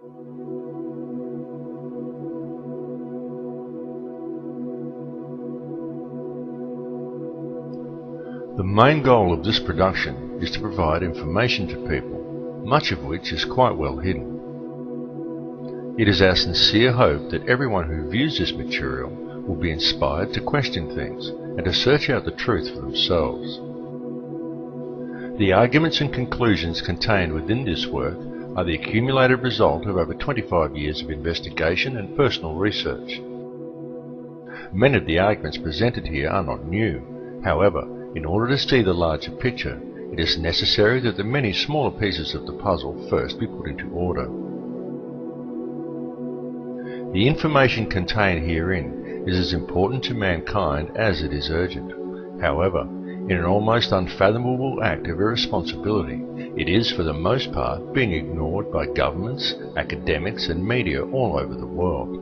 The main goal of this production is to provide information to people, much of which is quite well hidden. It is our sincere hope that everyone who views this material will be inspired to question things and to search out the truth for themselves. The arguments and conclusions contained within this work are the accumulated result of over 25 years of investigation and personal research. Many of the arguments presented here are not new. However, in order to see the larger picture, it is necessary that the many smaller pieces of the puzzle first be put into order. The information contained herein is as important to mankind as it is urgent. However, in an almost unfathomable act of irresponsibility, it is for the most part being ignored by governments, academics and media all over the world.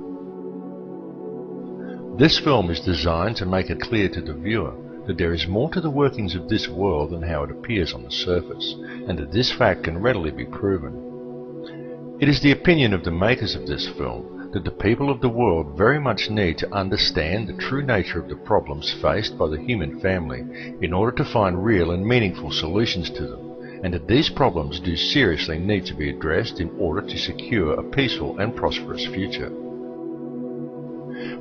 This film is designed to make it clear to the viewer that there is more to the workings of this world than how it appears on the surface, and that this fact can readily be proven. It is the opinion of the makers of this film that the people of the world very much need to understand the true nature of the problems faced by the human family in order to find real and meaningful solutions to them, and that these problems do seriously need to be addressed in order to secure a peaceful and prosperous future.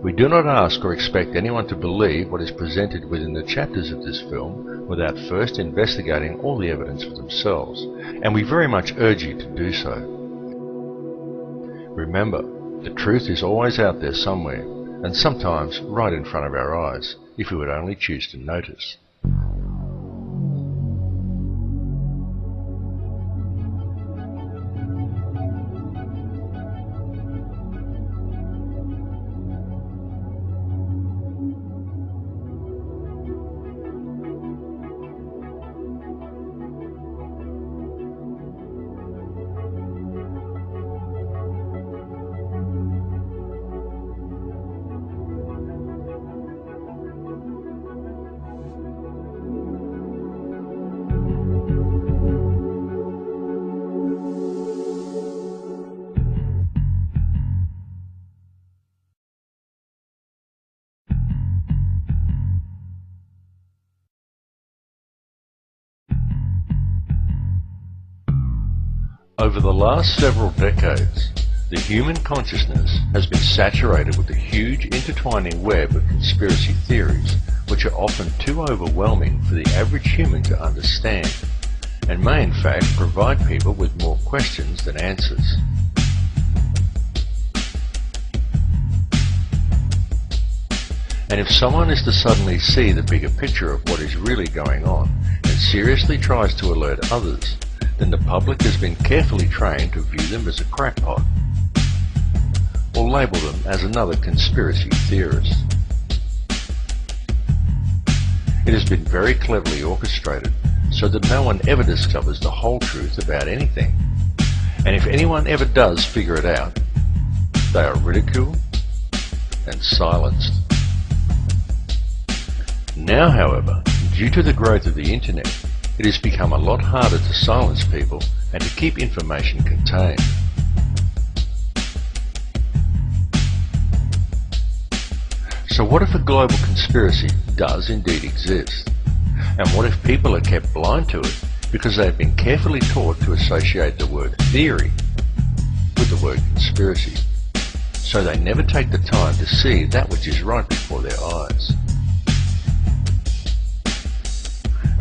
We do not ask or expect anyone to believe what is presented within the chapters of this film without first investigating all the evidence for themselves, and we very much urge you to do so. Remember, the truth is always out there somewhere, and sometimes right in front of our eyes, if we would only choose to notice. Over the last several decades, the human consciousness has been saturated with a huge intertwining web of conspiracy theories, which are often too overwhelming for the average human to understand, and may in fact provide people with more questions than answers. And if someone is to suddenly see the bigger picture of what is really going on, and seriously tries to alert others, then the public has been carefully trained to view them as a crackpot, or label them as another conspiracy theorist. It has been very cleverly orchestrated so that no one ever discovers the whole truth about anything, and if anyone ever does figure it out, they are ridiculed and silenced. Now, however, due to the growth of the internet, it has become a lot harder to silence people and to keep information contained. So what if a global conspiracy does indeed exist? And what if people are kept blind to it because they have been carefully taught to associate the word theory with the word conspiracy, so they never take the time to see that which is right before their eyes?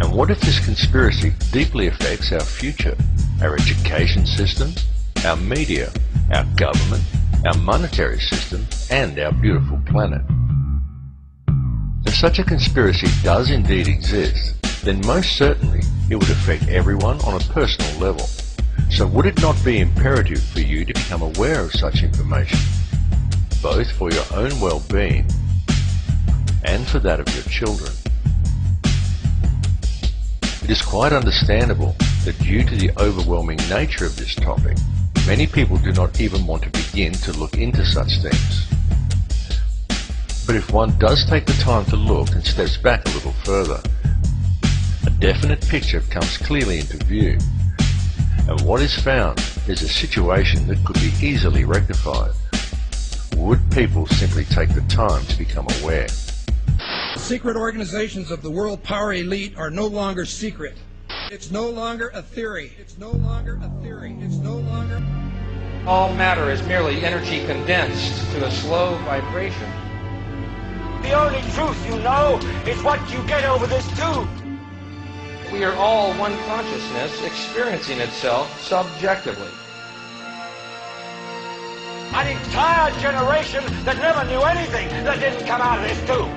And what if this conspiracy deeply affects our future, our education system, our media, our government, our monetary system, and our beautiful planet? If such a conspiracy does indeed exist, then most certainly it would affect everyone on a personal level. So would it not be imperative for you to become aware of such information, both for your own well-being and for that of your children? It is quite understandable that due to the overwhelming nature of this topic, many people do not even want to begin to look into such things. But if one does take the time to look and steps back a little further, a definite picture comes clearly into view, and what is found is a situation that could be easily rectified. Would people simply take the time to become aware? Secret organizations of the world power elite are no longer secret. It's no longer a theory. It's no longer a theory. It's no longer... All matter is merely energy condensed to a slow vibration. The only truth you know is what you get over this tube. We are all one consciousness experiencing itself subjectively. An entire generation that never knew anything that didn't come out of this tube.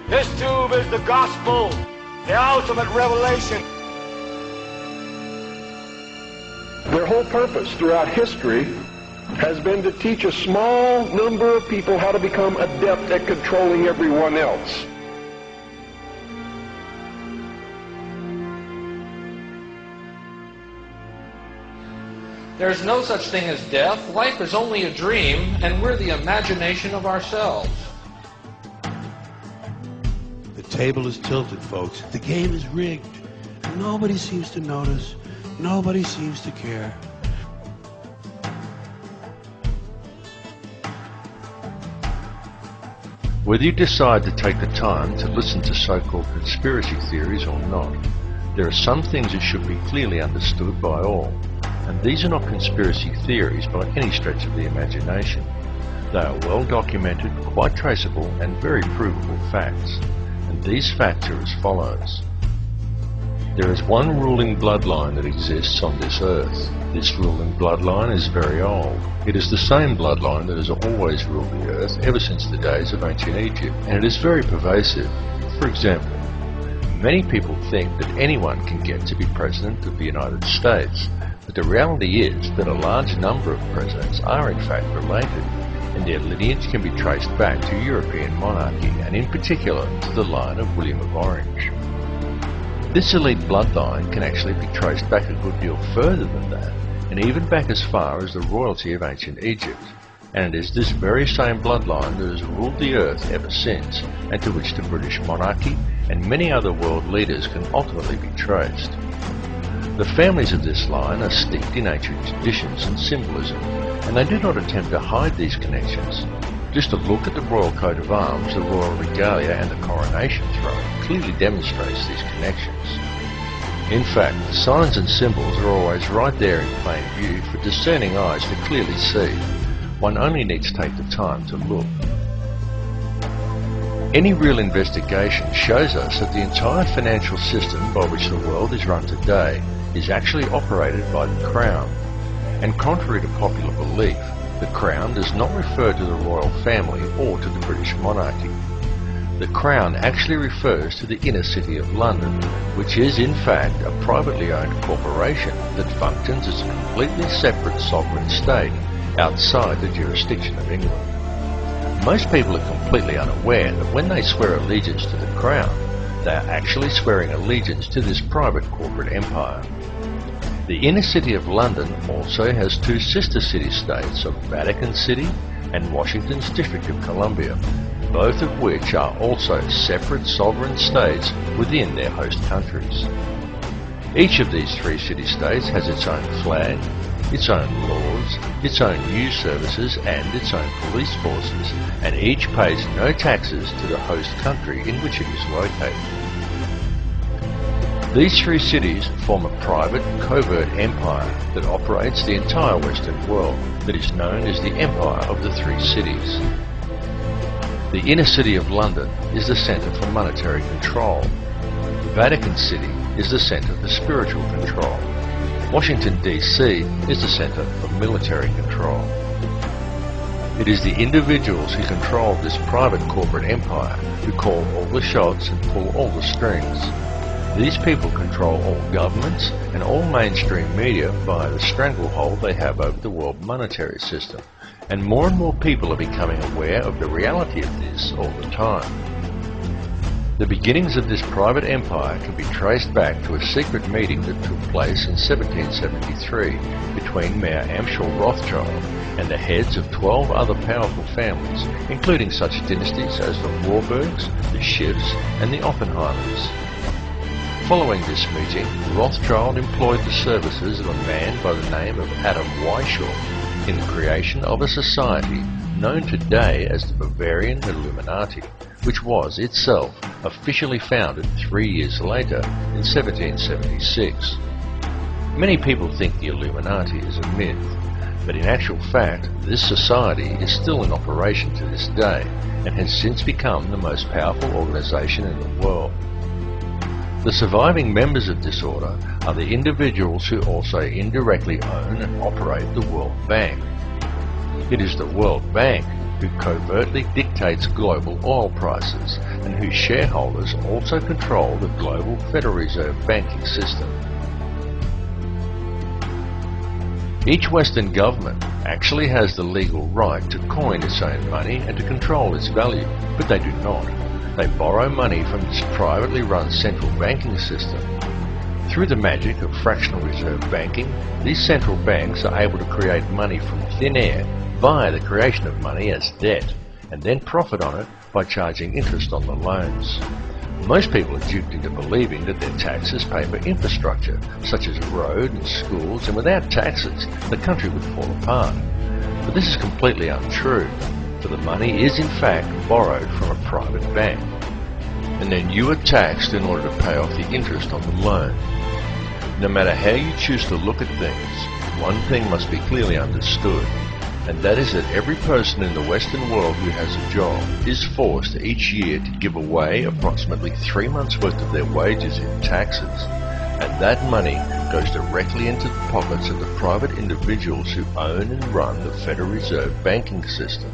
This tube is the gospel, the ultimate revelation. Their whole purpose throughout history has been to teach a small number of people how to become adept at controlling everyone else. There's no such thing as death. Life is only a dream, and we're the imagination of ourselves. The table is tilted, folks. The game is rigged. Nobody seems to notice. Nobody seems to care. Whether you decide to take the time to listen to so-called conspiracy theories or not, there are some things that should be clearly understood by all. And these are not conspiracy theories by any stretch of the imagination. They are well documented, quite traceable, and very provable facts. And these facts are as follows. There is one ruling bloodline that exists on this earth. This ruling bloodline is very old. It is the same bloodline that has always ruled the earth ever since the days of ancient Egypt, and it is very pervasive. For example, many people think that anyone can get to be President of the United States, but the reality is that a large number of presidents are in fact related, and their lineage can be traced back to European monarchy, and in particular to the line of William of Orange. This elite bloodline can actually be traced back a good deal further than that, and even back as far as the royalty of ancient Egypt. And it is this very same bloodline that has ruled the earth ever since, and to which the British monarchy and many other world leaders can ultimately be traced. The families of this line are steeped in ancient traditions and symbolism, and they do not attempt to hide these connections. Just a look at the royal coat of arms, the royal regalia and the coronation throne clearly demonstrates these connections. In fact, the signs and symbols are always right there in plain view for discerning eyes to clearly see. One only needs to take the time to look. Any real investigation shows us that the entire financial system by which the world is run today is actually operated by the Crown. And contrary to popular belief, the Crown does not refer to the royal family or to the British monarchy. The Crown actually refers to the inner city of London, which is in fact a privately owned corporation that functions as a completely separate sovereign state outside the jurisdiction of England. Most people are completely unaware that when they swear allegiance to the Crown, they are actually swearing allegiance to this private corporate empire. The inner city of London also has two sister city-states of Vatican City and Washington's District of Columbia, both of which are also separate sovereign states within their host countries. Each of these three city-states has its own flag, its own laws, its own news services and its own police forces, and each pays no taxes to the host country in which it is located. These three cities form a private, covert empire that operates the entire Western world, that is known as the Empire of the Three Cities. The inner city of London is the centre for monetary control. The Vatican City is the centre for spiritual control. Washington, D.C. is the centre for military control. It is the individuals who control this private corporate empire who call all the shots and pull all the strings. These people control all governments and all mainstream media via the stranglehold they have over the world monetary system, and more people are becoming aware of the reality of this all the time. The beginnings of this private empire can be traced back to a secret meeting that took place in 1773 between Mayor Amschel Rothschild and the heads of 12 other powerful families, including such dynasties as the Warburgs, the Schiffs and the Oppenheimers. Following this meeting, Rothschild employed the services of a man by the name of Adam Weishaupt in the creation of a society known today as the Bavarian Illuminati, which was itself officially founded 3 years later in 1776. Many people think the Illuminati is a myth, but in actual fact, this society is still in operation to this day and has since become the most powerful organization in the world. The surviving members of this order are the individuals who also indirectly own and operate the World Bank. It is the World Bank who covertly dictates global oil prices and whose shareholders also control the global Federal Reserve banking system. Each Western government actually has the legal right to coin its own money and to control its value, but they do not. They borrow money from this privately run central banking system. Through the magic of fractional reserve banking, these central banks are able to create money from thin air via the creation of money as debt, and then profit on it by charging interest on the loans. Most people are duped into believing that their taxes pay for infrastructure, such as road and schools, and without taxes, the country would fall apart. But this is completely untrue, for the money is in fact borrowed from a private bank. And then you are taxed in order to pay off the interest on the loan. No matter how you choose to look at things, one thing must be clearly understood, and that is that every person in the Western world who has a job is forced each year to give away approximately 3 months' worth of their wages in taxes, and that money goes directly into the pockets of the private individuals who own and run the Federal Reserve banking system.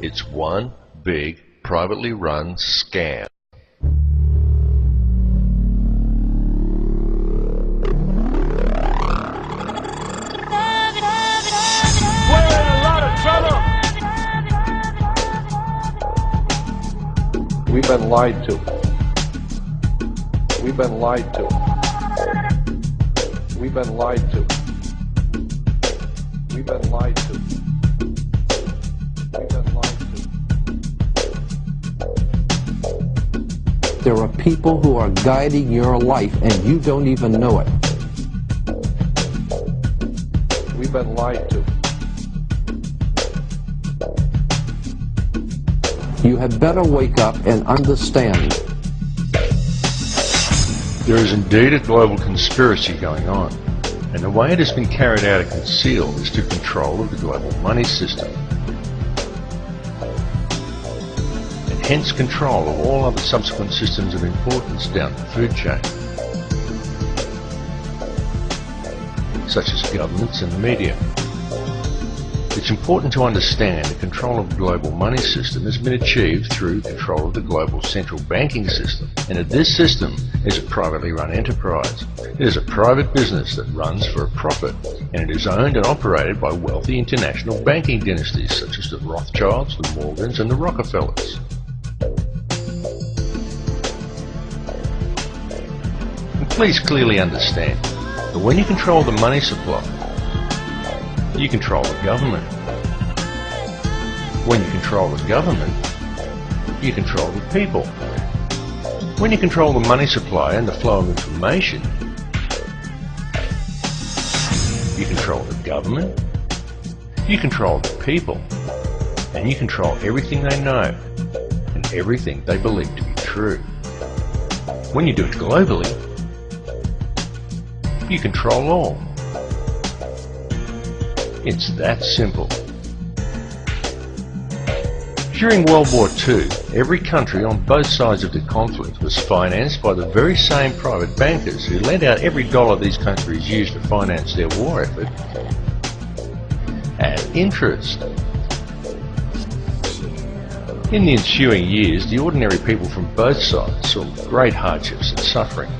It's one big, privately run scam. We've been lied to. We've been lied to. We've been lied to. We've been lied to. We've been lied to. There are people who are guiding your life and you don't even know it. We've been lied to. You had better wake up and understand. There is indeed a global conspiracy going on, and the way it has been carried out and concealed is to control of the global money system, and hence control of all other subsequent systems of importance down the food chain, such as governments and the media. It's important to understand that control of the global money system has been achieved through control of the global central banking system, and that this system is a privately run enterprise. It is a private business that runs for a profit, and it is owned and operated by wealthy international banking dynasties such as the Rothschilds, the Morgans, and the Rockefellers. And please clearly understand that when you control the money supply, you control the government. When you control the government, you control the people. When you control the money supply and the flow of information, you control the government, you control the people, and you control everything they know and everything they believe to be true. When you do it globally, you control all. It's that simple. During World War II, every country on both sides of the conflict was financed by the very same private bankers who lent out every dollar these countries used to finance their war effort at interest. In the ensuing years, the ordinary people from both sides saw great hardships and suffering.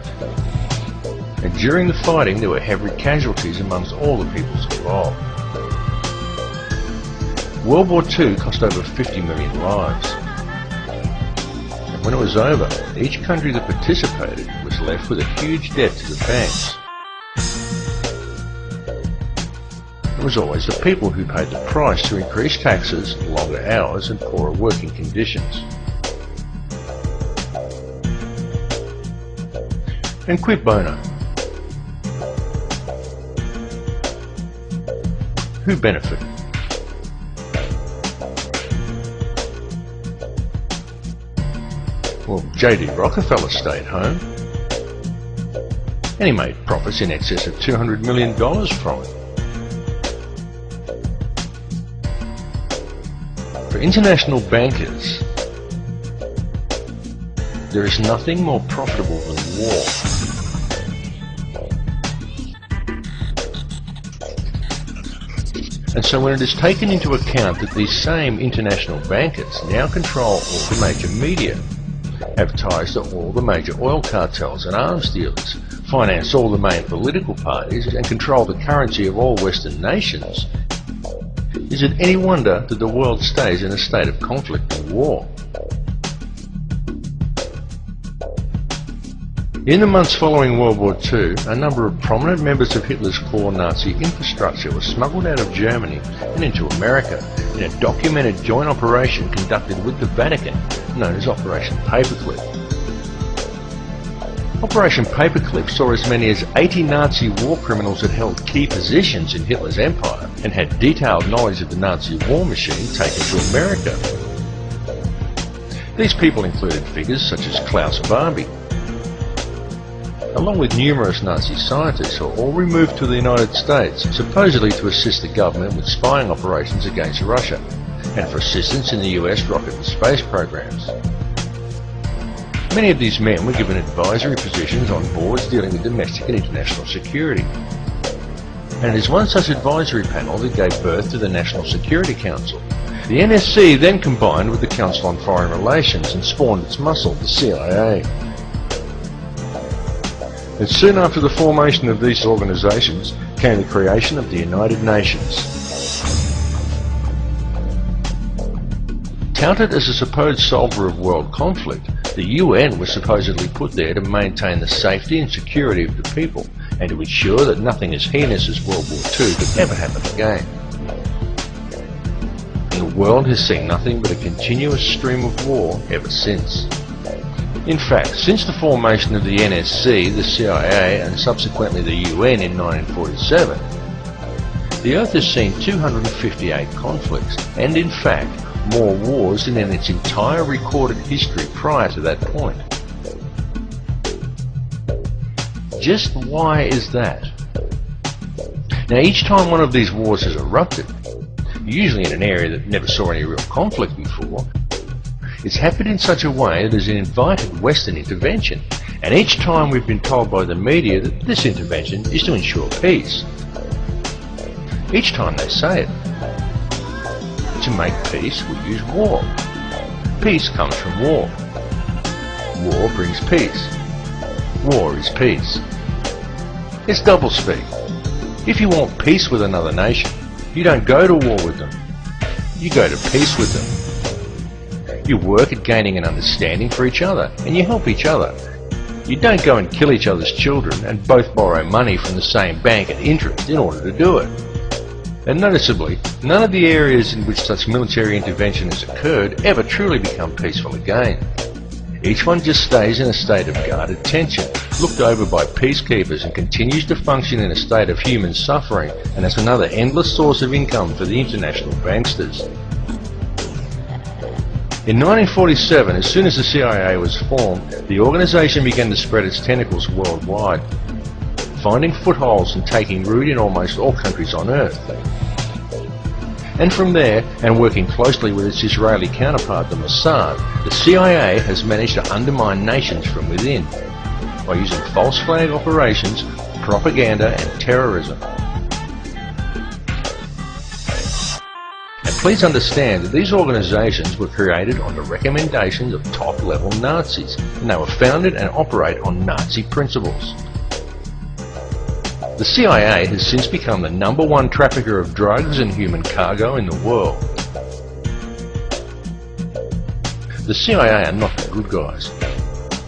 And during the fighting, there were heavy casualties amongst all the peoples involved. World War II cost over 50 million lives. And when it was over, each country that participated was left with a huge debt to the banks. It was always the people who paid the price to increase taxes, longer hours, and poorer working conditions. And quid bono? Who benefited? Well, J.D. Rockefeller stayed home, and he made profits in excess of $200 million from it. For international bankers, there is nothing more profitable than war. And so when it is taken into account that these same international bankers now control all the major media, have ties to all the major oil cartels and arms dealers, finance all the main political parties, and control the currency of all Western nations, is it any wonder that the world stays in a state of conflict and war? In the months following World War II, a number of prominent members of Hitler's core Nazi infrastructure were smuggled out of Germany and into America in a documented joint operation conducted with the Vatican, known as Operation Paperclip. Operation Paperclip saw as many as 80 Nazi war criminals that held key positions in Hitler's empire and had detailed knowledge of the Nazi war machine taken to America. These people included figures such as Klaus Barbie, along with numerous Nazi scientists who were all removed to the United States, supposedly to assist the government with spying operations against Russia, and for assistance in the US rocket and space programs. Many of these men were given advisory positions on boards dealing with domestic and international security. And it is one such advisory panel that gave birth to the National Security Council. The NSC then combined with the Council on Foreign Relations and spawned its muscle, the CIA. And soon after the formation of these organizations came the creation of the United Nations. Touted as a supposed solver of world conflict, the UN was supposedly put there to maintain the safety and security of the people and to ensure that nothing as heinous as World War II could ever happen again. And the world has seen nothing but a continuous stream of war ever since. In fact, since the formation of the NSC, the CIA and subsequently the UN in 1947, the Earth has seen 258 conflicts and in fact more wars than in its entire recorded history prior to that point. Just why is that? Now each time one of these wars has erupted, usually in an area that never saw any real conflict before, it's happened in such a way that has invited Western intervention, and each time we've been told by the media that this intervention is to ensure peace. Each time they say it. To make peace, we use war. Peace comes from war. War brings peace. War is peace. It's doublespeak. If you want peace with another nation, you don't go to war with them. You go to peace with them. You work at gaining an understanding for each other, and you help each other. You don't go and kill each other's children and both borrow money from the same bank at interest in order to do it. And noticeably, none of the areas in which such military intervention has occurred ever truly become peaceful again. Each one just stays in a state of guarded tension, looked over by peacekeepers, and continues to function in a state of human suffering, and as another endless source of income for the international banksters. In 1947, as soon as the CIA was formed, the organization began to spread its tentacles worldwide, finding footholds and taking root in almost all countries on Earth. And from there, and working closely with its Israeli counterpart, the Mossad, the CIA has managed to undermine nations from within by using false flag operations, propaganda and terrorism. And please understand that these organizations were created on the recommendations of top-level Nazis, and they were founded and operate on Nazi principles. The CIA has since become the #1 trafficker of drugs and human cargo in the world. The CIA are not the good guys.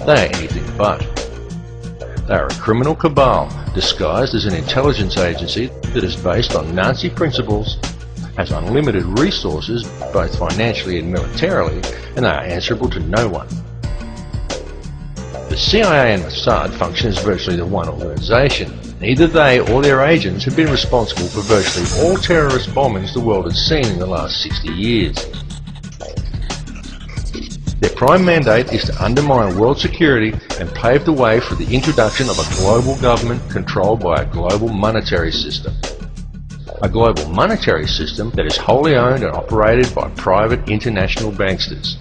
They are anything but. They are a criminal cabal disguised as an intelligence agency that is based on Nazi principles, has unlimited resources both financially and militarily, and they are answerable to no one. The CIA and Mossad function as virtually the one organisation. Neither they or their agents have been responsible for virtually all terrorist bombings the world has seen in the last 60 years. Their prime mandate is to undermine world security and pave the way for the introduction of a global government controlled by a global monetary system. A global monetary system that is wholly owned and operated by private international banksters.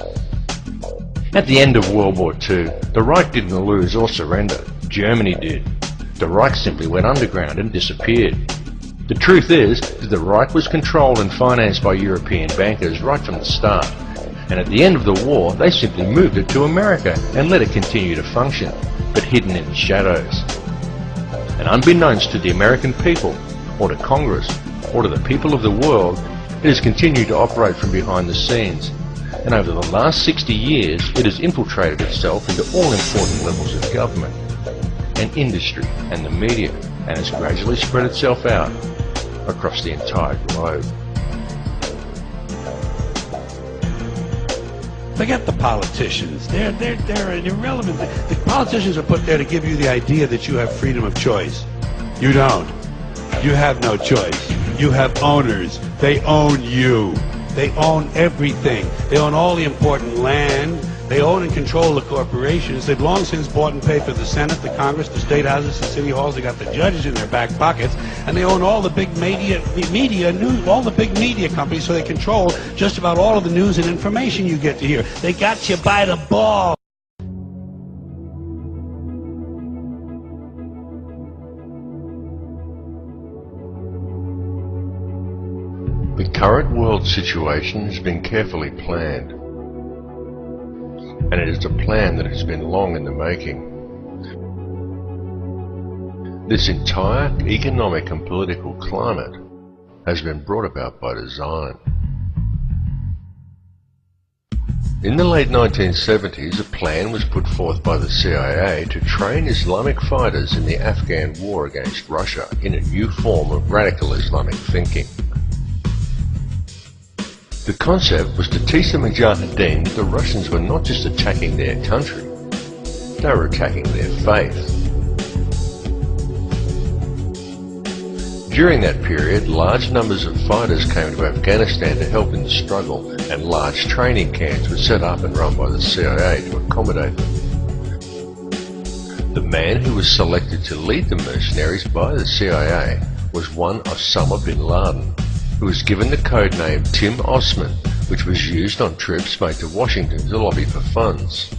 At the end of World War II, the Reich didn't lose or surrender. Germany did. The Reich simply went underground and disappeared. The truth is that the Reich was controlled and financed by European bankers right from the start. And at the end of the war, they simply moved it to America and let it continue to function, but hidden in the shadows. And unbeknownst to the American people, or to Congress, or to the people of the world, it has continued to operate from behind the scenes. And over the last 60 years, it has infiltrated itself into all important levels of government and industry and the media, and has gradually spread itself out across the entire globe. Forget the politicians. They're irrelevant. The politicians are put there to give you the idea that you have freedom of choice. You don't. You have no choice. You have owners. They own you. They own everything. They own all the important land. They own and control the corporations. They've long since bought and paid for the Senate, the Congress, the state houses, the city halls. They got the judges in their back pockets, and they own all the big media news, all the big media companies. So they control just about all of the news and information you get to hear. They got you by the ball. The current world situation has been carefully planned, and it is a plan that has been long in the making. This entire economic and political climate has been brought about by design. In the late 1970s, a plan was put forth by the CIA to train Islamic fighters in the Afghan war against Russia in a new form of radical Islamic thinking. The concept was to teach the Mujahideen that the Russians were not just attacking their country, they were attacking their faith. During that period, large numbers of fighters came to Afghanistan to help in the struggle, and large training camps were set up and run by the CIA to accommodate them. The man who was selected to lead the mercenaries by the CIA was one Osama bin Laden, who was given the codename Tim Osman, which was used on trips made to Washington to lobby for funds.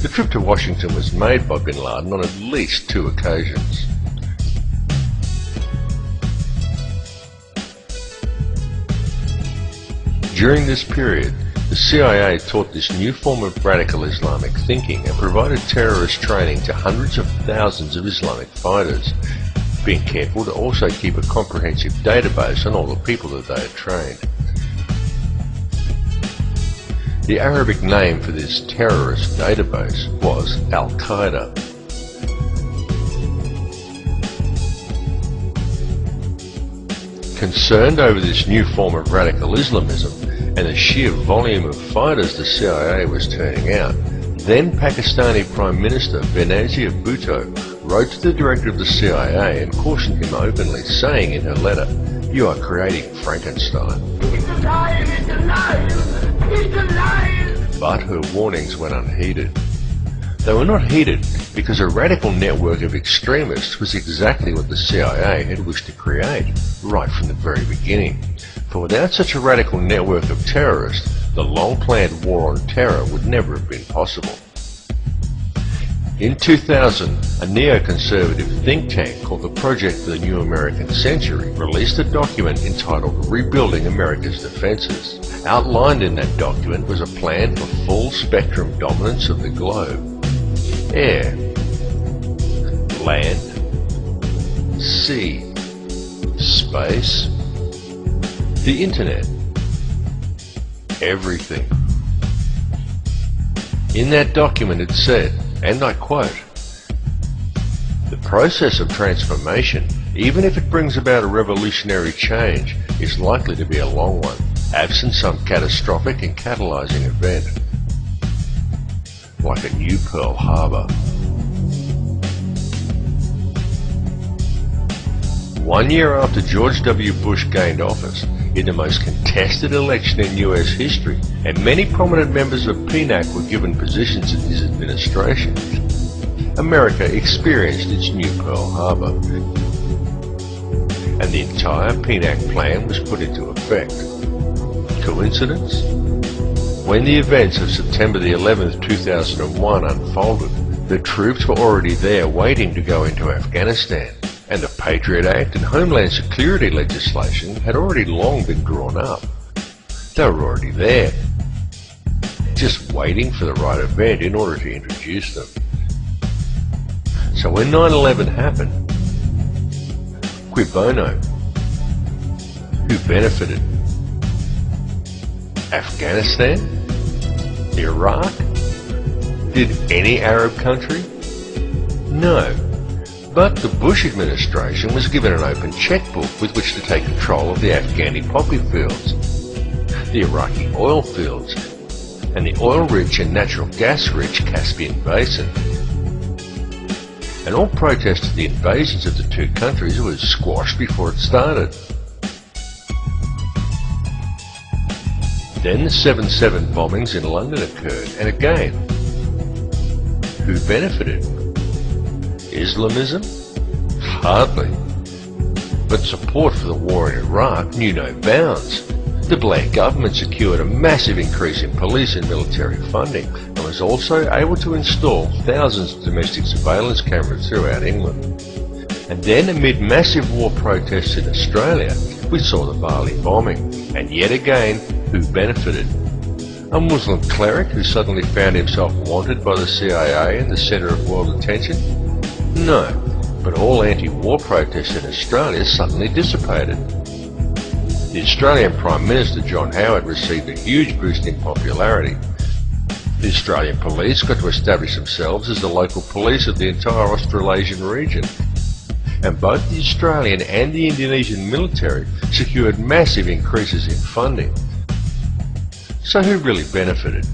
The trip to Washington was made by bin Laden on at least 2 occasions. During this period, the CIA taught this new form of radical Islamic thinking and provided terrorist training to hundreds of thousands of Islamic fighters, being careful to also keep a comprehensive database on all the people that they had trained. The Arabic name for this terrorist database was Al-Qaeda. Concerned over this new form of radical Islamism and the sheer volume of fighters the CIA was turning out, then Pakistani Prime Minister Benazir Bhutto wrote to the director of the CIA and cautioned him openly, saying in her letter, "You are creating Frankenstein." It's alive! It's alive! It's alive! But her warnings went unheeded. They were not heeded because a radical network of extremists was exactly what the CIA had wished to create right from the very beginning. For without such a radical network of terrorists, the long-planned war on terror would never have been possible. In 2000, a neoconservative think tank called the Project for the New American Century released a document entitled Rebuilding America's Defenses. Outlined in that document was a plan for full spectrum dominance of the globe. Air, land, sea, space, the internet, everything. In that document it said, and I quote, "The process of transformation, even if it brings about a revolutionary change, is likely to be a long one, absent some catastrophic and catalyzing event. like a new Pearl Harbor. 1 year after George W. Bush gained office, in the most contested election in US history, and many prominent members of PNAC were given positions in his administration, America experienced its new Pearl Harbor, and the entire PNAC plan was put into effect. Coincidence? When the events of September the 11th, 2001 unfolded, the troops were already there waiting to go into Afghanistan, and the Patriot Act and Homeland Security legislation had already long been drawn up. They were already there, just waiting for the right event in order to introduce them. So when 9/11 happened, cui bono? Who benefited? Afghanistan? Iraq? Did any Arab country? No. But the Bush administration was given an open checkbook with which to take control of the Afghani poppy fields, the Iraqi oil fields, and the oil-rich and natural gas-rich Caspian Basin. And all protests to the invasions of the two countries was squashed before it started. Then the 7/7 bombings in London occurred, and again, who benefited? Islamism? Hardly. But support for the war in Iraq knew no bounds. The Blair government secured a massive increase in police and military funding, and was also able to install thousands of domestic surveillance cameras throughout England. And then, amid massive war protests in Australia, we saw the Bali bombing, and yet again, who benefited? A Muslim cleric who suddenly found himself wanted by the CIA and the centre of world attention? No, but all anti-war protests in Australia suddenly dissipated. The Australian Prime Minister John Howard received a huge boost in popularity. The Australian police got to establish themselves as the local police of the entire Australasian region. And both the Australian and the Indonesian military secured massive increases in funding. So who really benefited?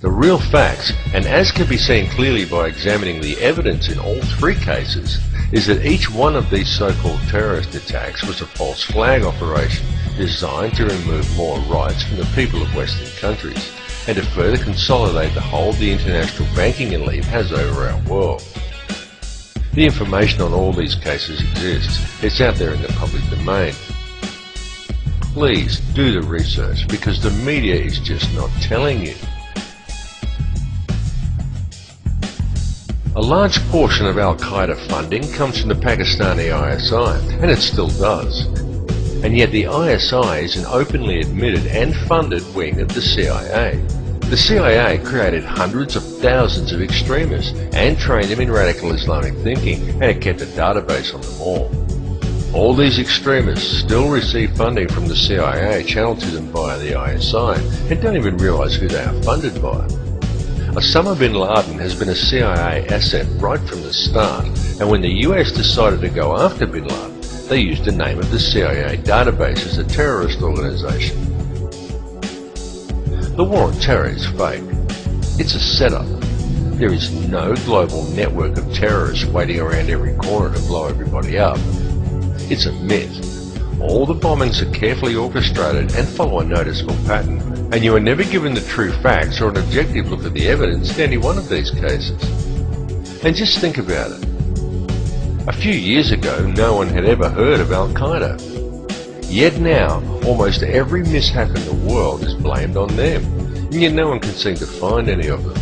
The real facts, and as can be seen clearly by examining the evidence in all three cases, is that each one of these so-called terrorist attacks was a false flag operation designed to remove more rights from the people of Western countries and to further consolidate the hold the international banking elite has over our world. The information on all these cases exists. It's out there in the public domain. Please do the research, because the media is just not telling you. A large portion of Al-Qaeda funding comes from the Pakistani ISI, and it still does. And yet the ISI is an openly admitted and funded wing of the CIA. The CIA created hundreds of thousands of extremists and trained them in radical Islamic thinking, and it kept a database on them all. All these extremists still receive funding from the CIA channeled to them via the ISI and don't even realize who they are funded by. Osama bin Laden has been a CIA asset right from the start, and when the US decided to go after bin Laden, they used the name of the CIA database as a terrorist organization. The war on terror is fake. It's a setup. There is no global network of terrorists waiting around every corner to blow everybody up. It's a myth. All the bombings are carefully orchestrated and follow a noticeable pattern, and you are never given the true facts or an objective look at the evidence in any one of these cases. And just think about it. A few years ago, no one had ever heard of Al-Qaeda. Yet now, almost every mishap in the world is blamed on them, and yet no one can seem to find any of them.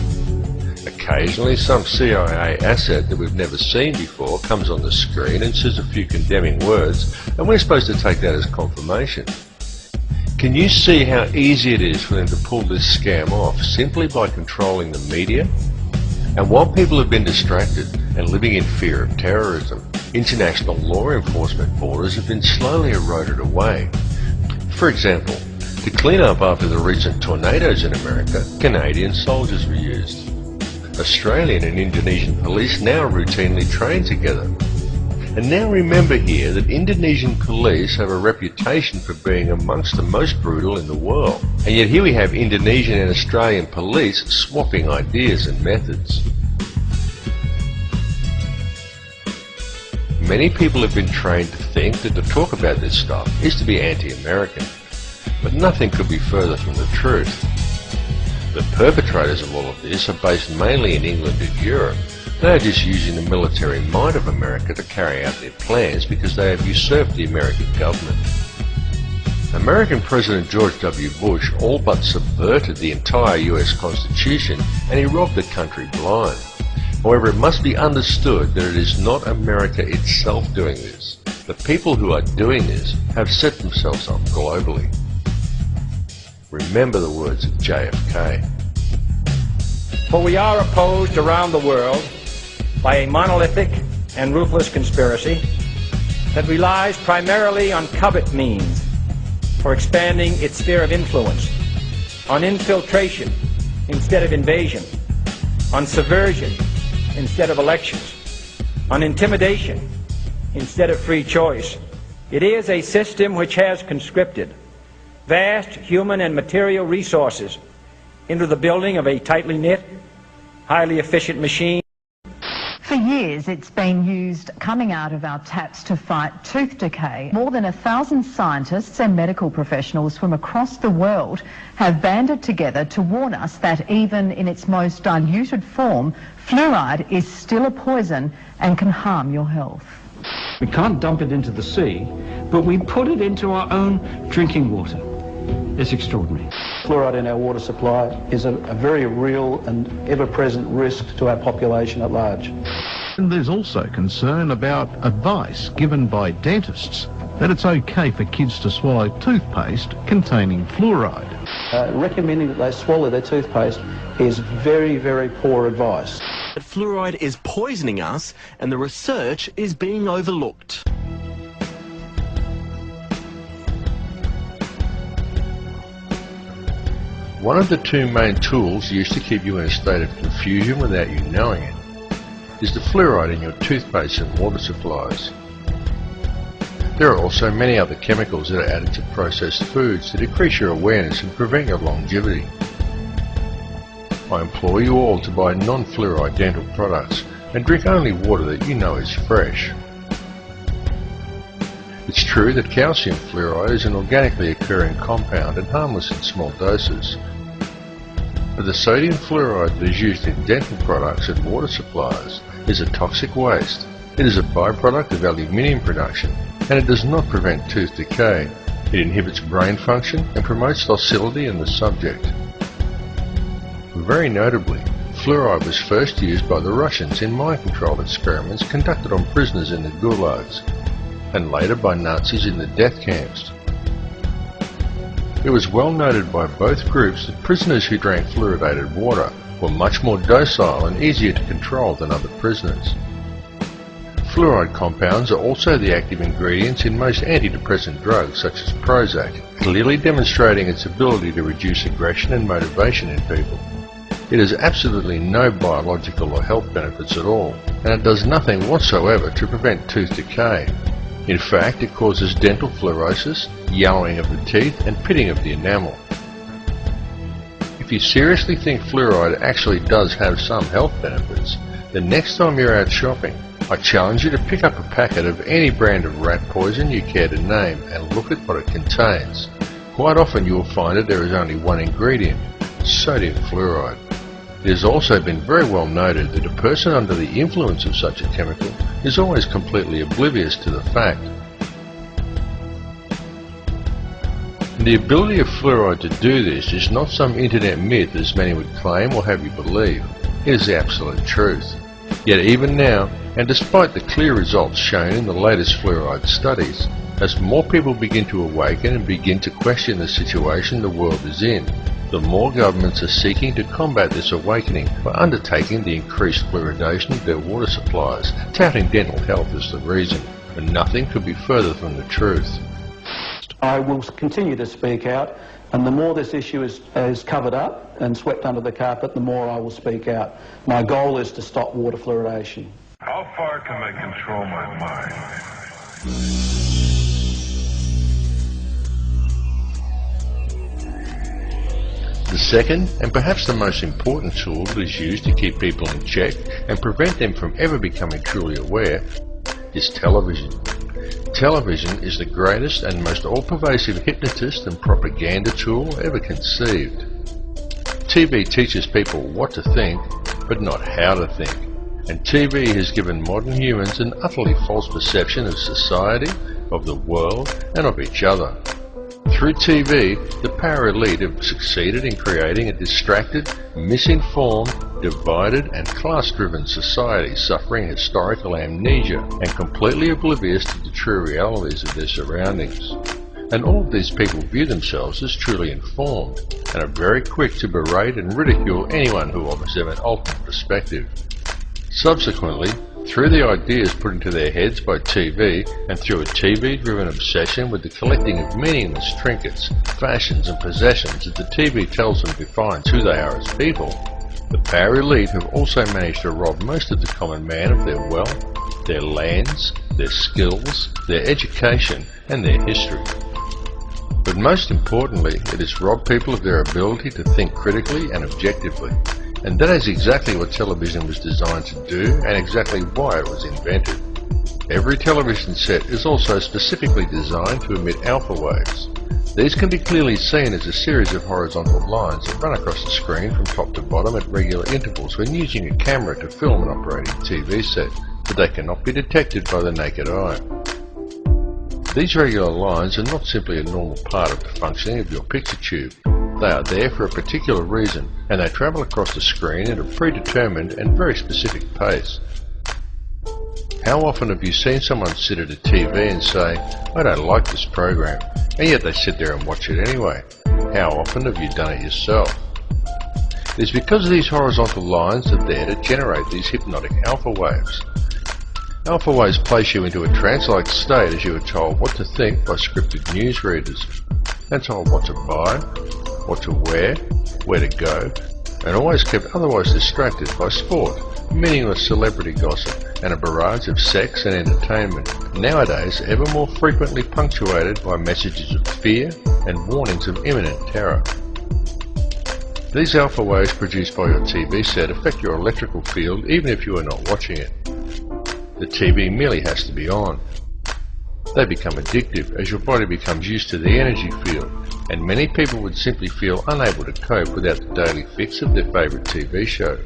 Occasionally, some CIA asset that we've never seen before comes on the screen and says a few condemning words, and we're supposed to take that as confirmation. Can you see how easy it is for them to pull this scam off simply by controlling the media? And while people have been distracted and living in fear of terrorism, international law enforcement borders have been slowly eroded away. For example, to clean up after the recent tornadoes in America, Canadian soldiers were used. Australian and Indonesian police now routinely train together. And now remember here that Indonesian police have a reputation for being amongst the most brutal in the world. And yet here we have Indonesian and Australian police swapping ideas and methods. Many people have been trained to think that to talk about this stuff is to be anti-American. But nothing could be further from the truth. The perpetrators of all of this are based mainly in England and Europe. They are just using the military might of America to carry out their plans because they have usurped the American government. American President George W. Bush all but subverted the entire US Constitution and he robbed the country blind. However, it must be understood that it is not America itself doing this. The people who are doing this have set themselves up globally. Remember the words of JFK. For we are opposed around the world by a monolithic and ruthless conspiracy that relies primarily on covert means for expanding its sphere of influence, on infiltration instead of invasion, on subversion instead of elections, on intimidation instead of free choice. It is a system which has conscripted vast human and material resources into the building of a tightly knit, highly efficient machine. For years, it's been used coming out of our taps to fight tooth decay. More than 1,000 scientists and medical professionals from across the world have banded together to warn us that even in its most diluted form, fluoride is still a poison and can harm your health. We can't dump it into the sea, but we put it into our own drinking water. It's extraordinary. Fluoride in our water supply is a very real and ever-present risk to our population at large. And there's also concern about advice given by dentists that it's okay for kids to swallow toothpaste containing fluoride. Recommending that they swallow their toothpaste is very, very poor advice. But fluoride is poisoning us and the research is being overlooked. One of the two main tools used to keep you in a state of confusion without you knowing it is the fluoride in your toothpaste and water supplies. There are also many other chemicals that are added to processed foods to decrease your awareness and prevent your longevity. I implore you all to buy non-fluoride dental products and drink only water that you know is fresh. It's true that calcium fluoride is an organically occurring compound and harmless in small doses. But the sodium fluoride that is used in dental products and water supplies is a toxic waste. It is a byproduct of aluminium production and it does not prevent tooth decay. It inhibits brain function and promotes docility in the subject. Very notably, fluoride was first used by the Russians in mind control experiments conducted on prisoners in the gulags, and later by Nazis in the death camps. It was well noted by both groups that prisoners who drank fluoridated water were much more docile and easier to control than other prisoners. Fluoride compounds are also the active ingredients in most antidepressant drugs such as Prozac, clearly demonstrating its ability to reduce aggression and motivation in people. It has absolutely no biological or health benefits at all, and it does nothing whatsoever to prevent tooth decay. In fact, it causes dental fluorosis, yellowing of the teeth, and pitting of the enamel. If you seriously think fluoride actually does have some health benefits, then next time you're out shopping, I challenge you to pick up a packet of any brand of rat poison you care to name and look at what it contains. Quite often you will find that there is only one ingredient, sodium fluoride. It has also been very well noted that a person under the influence of such a chemical is always completely oblivious to the fact. The ability of fluoride to do this is not some internet myth as many would claim or have you believe. It is the absolute truth. Yet even now, and despite the clear results shown in the latest fluoride studies, as more people begin to awaken and begin to question the situation the world is in, the more governments are seeking to combat this awakening by undertaking the increased fluoridation of their water supplies, touting dental health as the reason, and nothing could be further from the truth. I will continue to speak out, and the more this issue is covered up and swept under the carpet, the more I will speak out. My goal is to stop water fluoridation. How far can I control my mind? The second, and perhaps the most important tool that is used to keep people in check and prevent them from ever becoming truly aware, is television. Television is the greatest and most all-pervasive hypnotist and propaganda tool ever conceived. TV teaches people what to think, but not how to think. And TV has given modern humans an utterly false perception of society, of the world, and of each other. Through TV, the power elite have succeeded in creating a distracted, misinformed, divided and class-driven society suffering historical amnesia and completely oblivious to the true realities of their surroundings. And all of these people view themselves as truly informed and are very quick to berate and ridicule anyone who offers them an alternate perspective. Subsequently, through the ideas put into their heads by TV and through a TV-driven obsession with the collecting of meaningless trinkets, fashions and possessions that the TV tells them defines who they are as people, the power elite have also managed to rob most of the common man of their wealth, their lands, their skills, their education and their history. But most importantly, it has robbed people of their ability to think critically and objectively. And that is exactly what television was designed to do and exactly why it was invented. Every television set is also specifically designed to emit alpha waves. These can be clearly seen as a series of horizontal lines that run across the screen from top to bottom at regular intervals when using a camera to film an operating TV set, but they cannot be detected by the naked eye. These regular lines are not simply a normal part of the functioning of your picture tube. They are there for a particular reason, and they travel across the screen at a predetermined and very specific pace. How often have you seen someone sit at a TV and say, "I don't like this program," and yet they sit there and watch it anyway? How often have you done it yourself? It is because these horizontal lines are there to generate these hypnotic alpha waves. Alpha waves place you into a trance-like state as you are told what to think by scripted newsreaders, and told what to buy, what to wear, where to go, and always kept otherwise distracted by sport, meaningless celebrity gossip, and a barrage of sex and entertainment, nowadays ever more frequently punctuated by messages of fear and warnings of imminent terror. These alpha waves produced by your TV set affect your electrical field even if you are not watching it. The TV merely has to be on. They become addictive as your body becomes used to the energy field, and many people would simply feel unable to cope without the daily fix of their favourite TV show.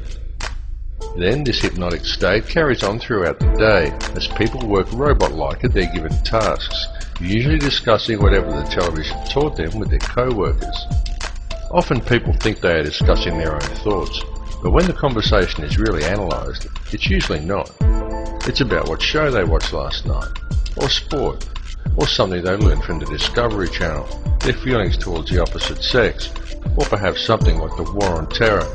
Then this hypnotic state carries on throughout the day as people work robot-like at their given tasks, usually discussing whatever the television taught them with their co-workers. Often people think they are discussing their own thoughts, but when the conversation is really analysed, it's usually not. It's about what show they watched last night, or sport, or something they learned from the Discovery Channel, their feelings towards the opposite sex, or perhaps something like the War on Terror.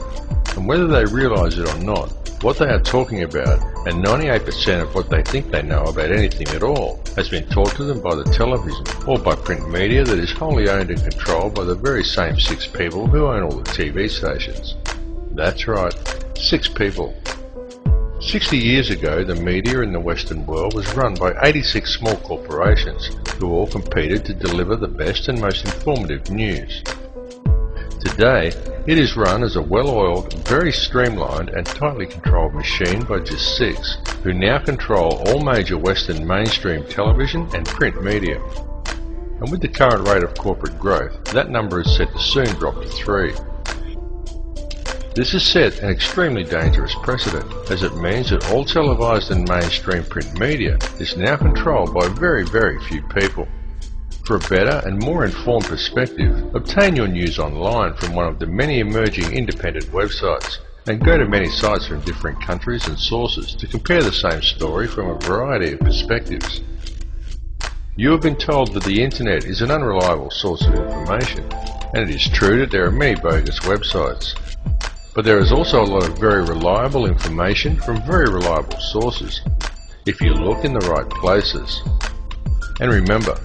And whether they realise it or not, what they are talking about, and 98% of what they think they know about anything at all, has been taught to them by the television, or by print media that is wholly owned and controlled by the very same 6 people who own all the TV stations. That's right, 6 people. 60 years ago, the media in the Western world was run by 86 small corporations who all competed to deliver the best and most informative news. Today, it is run as a well-oiled, very streamlined and tightly controlled machine by just 6, who now control all major Western mainstream television and print media. And with the current rate of corporate growth, that number is set to soon drop to 3. This has set an extremely dangerous precedent, as it means that all televised and mainstream print media is now controlled by very, very few people. For a better and more informed perspective, obtain your news online from one of the many emerging independent websites, and go to many sites from different countries and sources to compare the same story from a variety of perspectives. You have been told that the internet is an unreliable source of information, and it is true that there are many bogus websites. But there is also a lot of very reliable information from very reliable sources, if you look in the right places. And remember,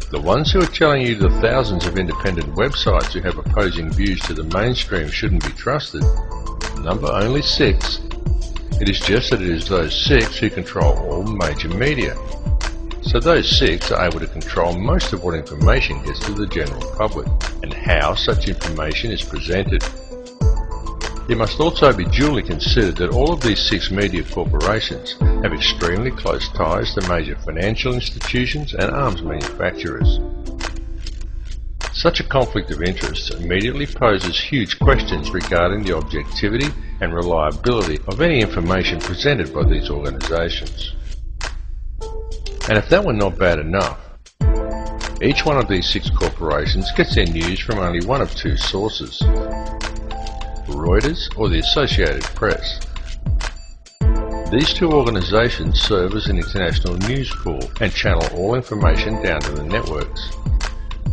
the ones who are telling you the thousands of independent websites who have opposing views to the mainstream shouldn't be trusted, number only 6, It is just that it is those 6 who control all major media. So those 6 are able to control most of what information gets to the general public, and how such information is presented. It must also be duly considered that all of these 6 media corporations have extremely close ties to major financial institutions and arms manufacturers. Such a conflict of interests immediately poses huge questions regarding the objectivity and reliability of any information presented by these organizations. And if that were not bad enough, each one of these 6 corporations gets their news from only one of 2 sources: Reuters or the Associated Press. These 2 organizations serve as an international news pool and channel all information down to the networks.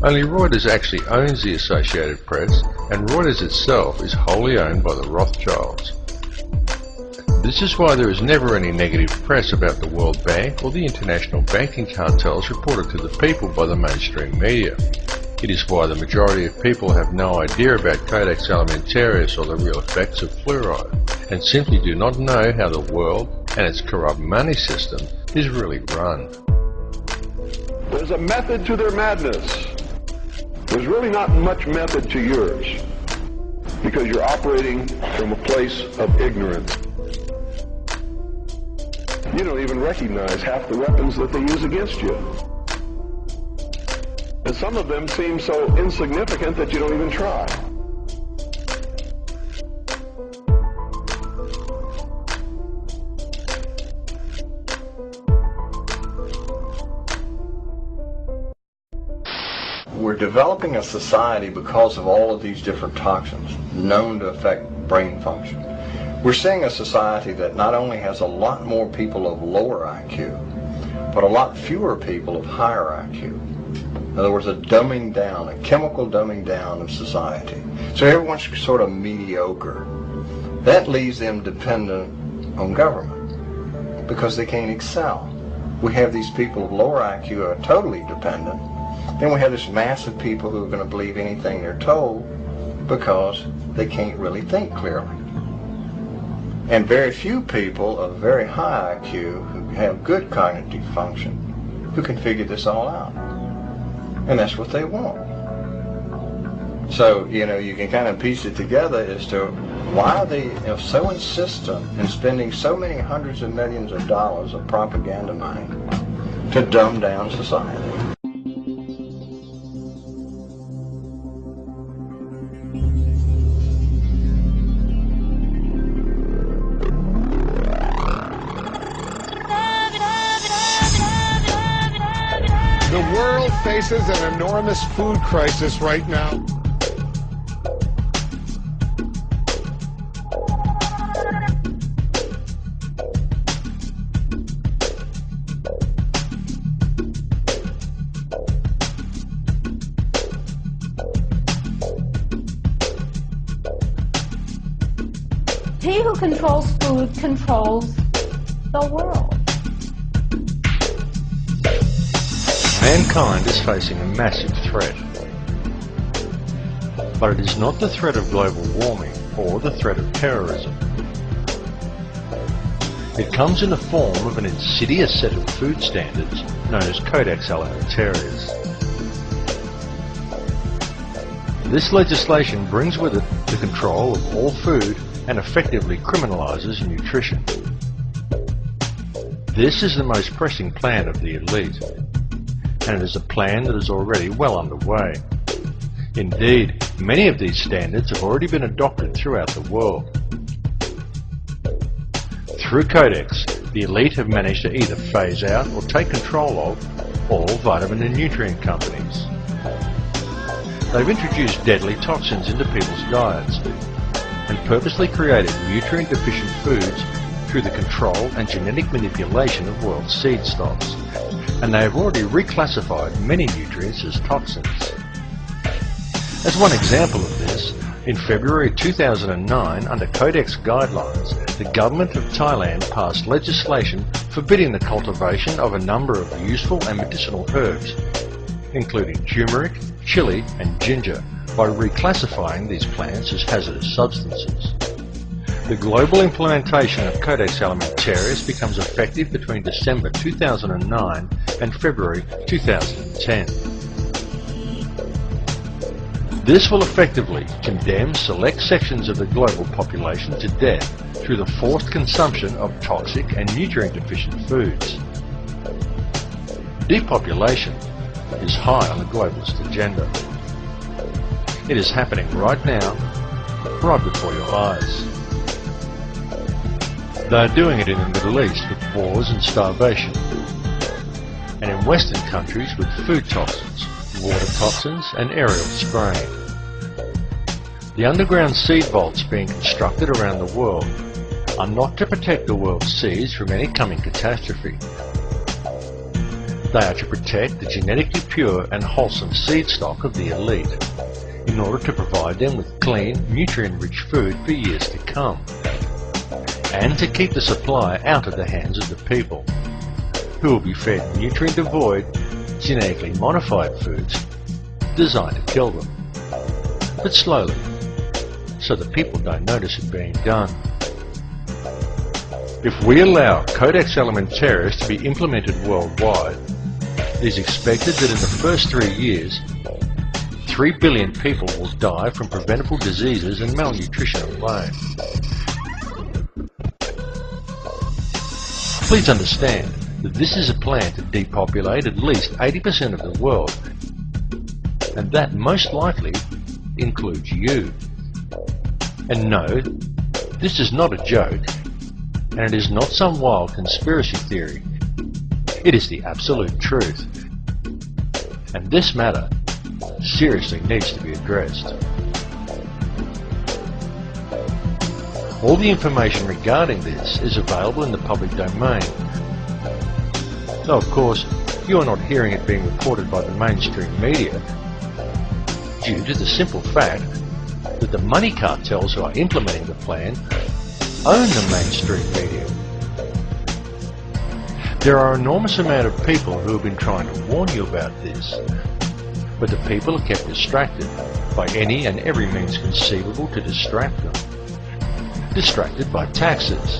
Only Reuters actually owns the Associated Press, and Reuters itself is wholly owned by the Rothschilds. This is why there is never any negative press about the World Bank or the international banking cartels reported to the people by the mainstream media. It is why the majority of people have no idea about Codex Alimentarius or the real effects of fluoride, and simply do not know how the world and its corrupt money system is really run. There's a method to their madness. There's really not much method to yours, because you're operating from a place of ignorance. You don't even recognize half the weapons that they use against you. And some of them seem so insignificant that you don't even try. We're developing a society because of all of these different toxins known to affect brain function. We're seeing a society that not only has a lot more people of lower IQ, but a lot fewer people of higher IQ. In other words, a dumbing down, a chemical dumbing down of society. So everyone's sort of mediocre. That leaves them dependent on government because they can't excel. We have these people of lower IQ who are totally dependent. Then we have this mass of people who are going to believe anything they're told because they can't really think clearly. And very few people of very high IQ who have good cognitive function who can figure this all out. And that's what they want. So, you can kind of piece it together as to why they are so insistent in spending so many hundreds of millions of dollars of propaganda money to dumb down society. The world faces an enormous food crisis right now. He who controls food controls the world. Mankind is facing a massive threat. But it is not the threat of global warming or the threat of terrorism. It comes in the form of an insidious set of food standards known as Codex Alimentarius. This legislation brings with it the control of all food and effectively criminalizes nutrition. This is the most pressing plan of the elite, and it is a plan that is already well underway. Indeed, many of these standards have already been adopted throughout the world. Through Codex, the elite have managed to either phase out or take control of all vitamin and nutrient companies. They've introduced deadly toxins into people's diets and purposely created nutrient-deficient foods through the control and genetic manipulation of world seed stocks, and they have already reclassified many nutrients as toxins. As one example of this, in February 2009, under Codex guidelines, the government of Thailand passed legislation forbidding the cultivation of a number of useful and medicinal herbs, including turmeric, chili and ginger, by reclassifying these plants as hazardous substances. The global implementation of Codex Alimentarius becomes effective between December 2009 and February 2010. This will effectively condemn select sections of the global population to death through the forced consumption of toxic and nutrient-deficient foods. Depopulation is high on the globalist agenda. It is happening right now, right before your eyes. They are doing it in the Middle East with wars and starvation, and in Western countries with food toxins, water toxins and aerial spraying. The underground seed vaults being constructed around the world are not to protect the world's seeds from any coming catastrophe. They are to protect the genetically pure and wholesome seed stock of the elite, in order to provide them with clean, nutrient-rich food for years to come, and to keep the supply out of the hands of the people, who will be fed nutrient-devoid, genetically modified foods designed to kill them, but slowly, so that people don't notice it being done. If we allow Codex Alimentarius to be implemented worldwide, it is expected that in the first 3 years, 3 billion people will die from preventable diseases and malnutrition alone. Please understand that this is a plan to depopulate at least 80% of the world, and that most likely includes you. And no, this is not a joke, and it is not some wild conspiracy theory. It is the absolute truth. And this matter seriously needs to be addressed. All the information regarding this is available in the public domain. Though of course, you are not hearing it being reported by the mainstream media, due to the simple fact that the money cartels who are implementing the plan own the mainstream media. There are an enormous amount of people who have been trying to warn you about this, but the people are kept distracted by any and every means conceivable to distract them. Distracted by taxes,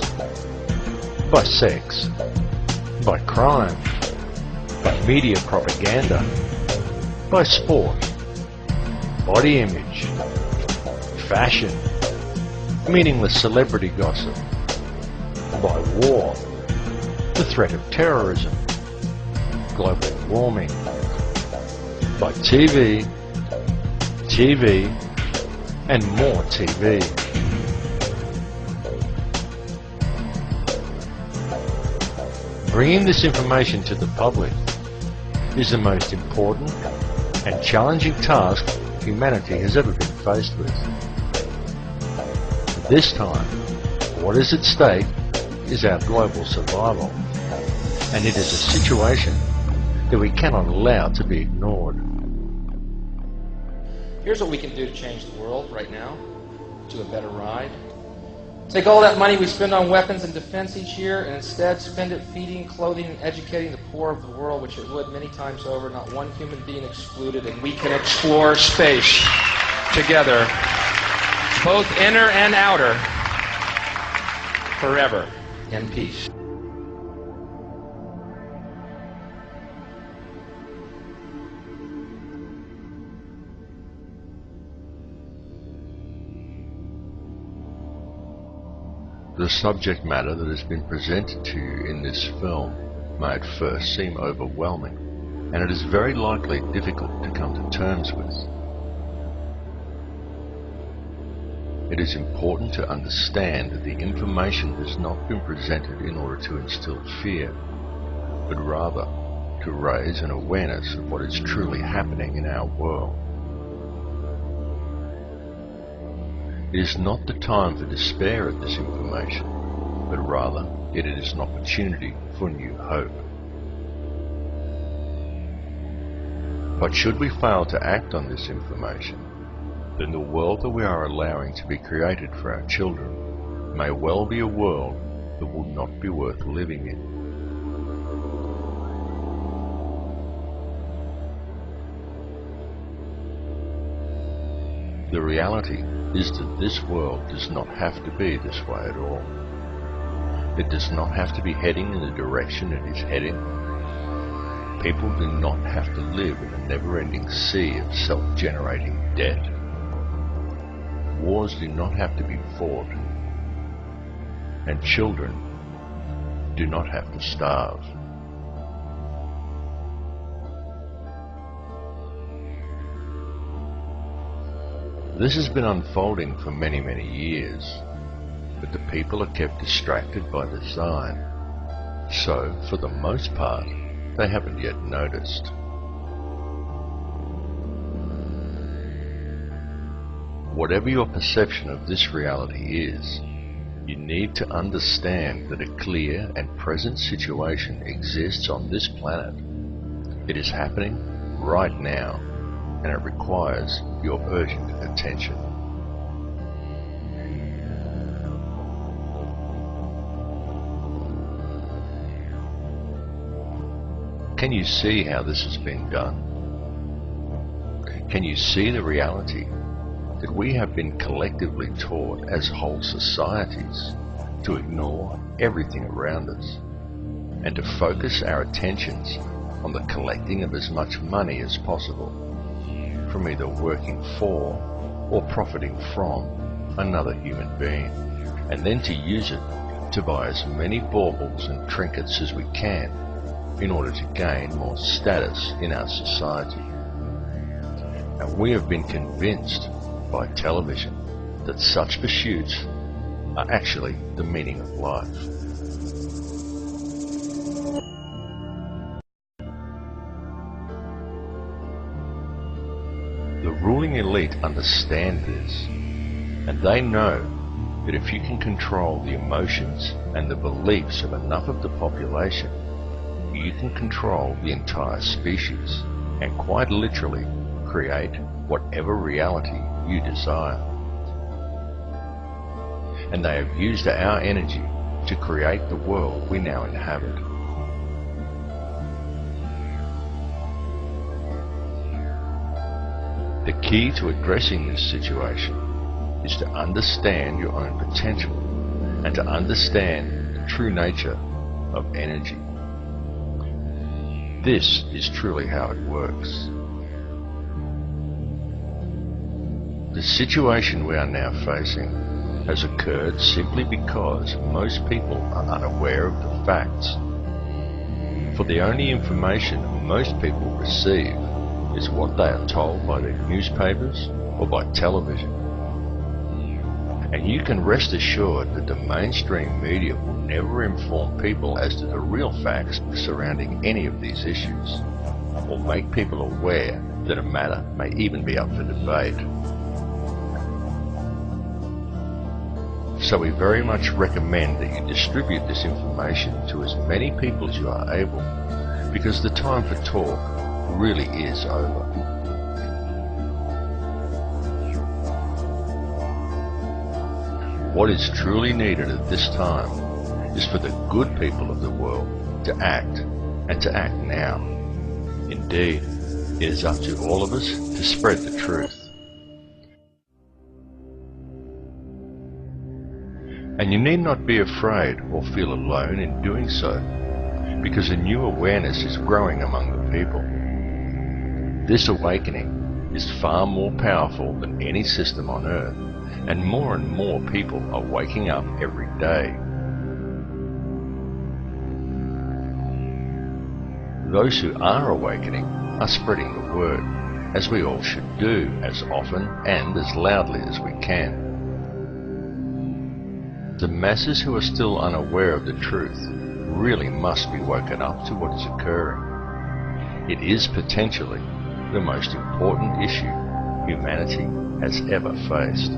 by sex, by crime, by media propaganda, by sport, body image, fashion, meaningless celebrity gossip, by war, the threat of terrorism, global warming, by TV, and more TV. Bringing this information to the public is the most important and challenging task humanity has ever been faced with. This time, what is at stake is our global survival, and it is a situation that we cannot allow to be ignored. Here's what we can do to change the world right now to a better ride. Take all that money we spend on weapons and defense each year and instead spend it feeding, clothing, and educating the poor of the world, which it would many times over, not one human being excluded, and we can explore space together, both inner and outer, forever in peace. The subject matter that has been presented to you in this film may at first seem overwhelming, and it is very likely difficult to come to terms with. It is important to understand that the information has not been presented in order to instill fear, but rather to raise an awareness of what is truly happening in our world. It is not the time for despair at this information, but rather it is an opportunity for new hope. But should we fail to act on this information, then the world that we are allowing to be created for our children may well be a world that will not be worth living in. The reality is that this world does not have to be this way at all. It does not have to be heading in the direction it is heading. People do not have to live in a never-ending sea of self-generating debt. Wars do not have to be fought. And children do not have to starve. This has been unfolding for many, many years, but the people are kept distracted by design, so for the most part they haven't yet noticed. Whatever your perception of this reality is, you need to understand that a clear and present situation exists on this planet. It is happening right now, and it requires your urgent attention. Can you see how this has been done? Can you see the reality that we have been collectively taught as whole societies to ignore everything around us and to focus our attentions on the collecting of as much money as possible from either working for or profiting from another human being, and then to use it to buy as many baubles and trinkets as we can in order to gain more status in our society. And we have been convinced by television that such pursuits are actually the meaning of life. The ruling elite understand this, and they know that if you can control the emotions and the beliefs of enough of the population, you can control the entire species and quite literally create whatever reality you desire. And they have used our energy to create the world we now inhabit. The key to addressing this situation is to understand your own potential and to understand the true nature of energy. This is truly how it works. The situation we are now facing has occurred simply because most people are unaware of the facts. For the only information most people receive is what they are told by their newspapers or by television. And you can rest assured that the mainstream media will never inform people as to the real facts surrounding any of these issues, or make people aware that a matter may even be up for debate. So we very much recommend that you distribute this information to as many people as you are able, because the time for talk really is over. What is truly needed at this time is for the good people of the world to act, and to act now. Indeed, it is up to all of us to spread the truth. And you need not be afraid or feel alone in doing so, because a new awareness is growing among the people. This awakening is far more powerful than any system on earth, and more people are waking up every day. Those who are awakening are spreading the word, as we all should do, as often and as loudly as we can. The masses who are still unaware of the truth really must be woken up to what is occurring. It is potentially the most important issue humanity has ever faced.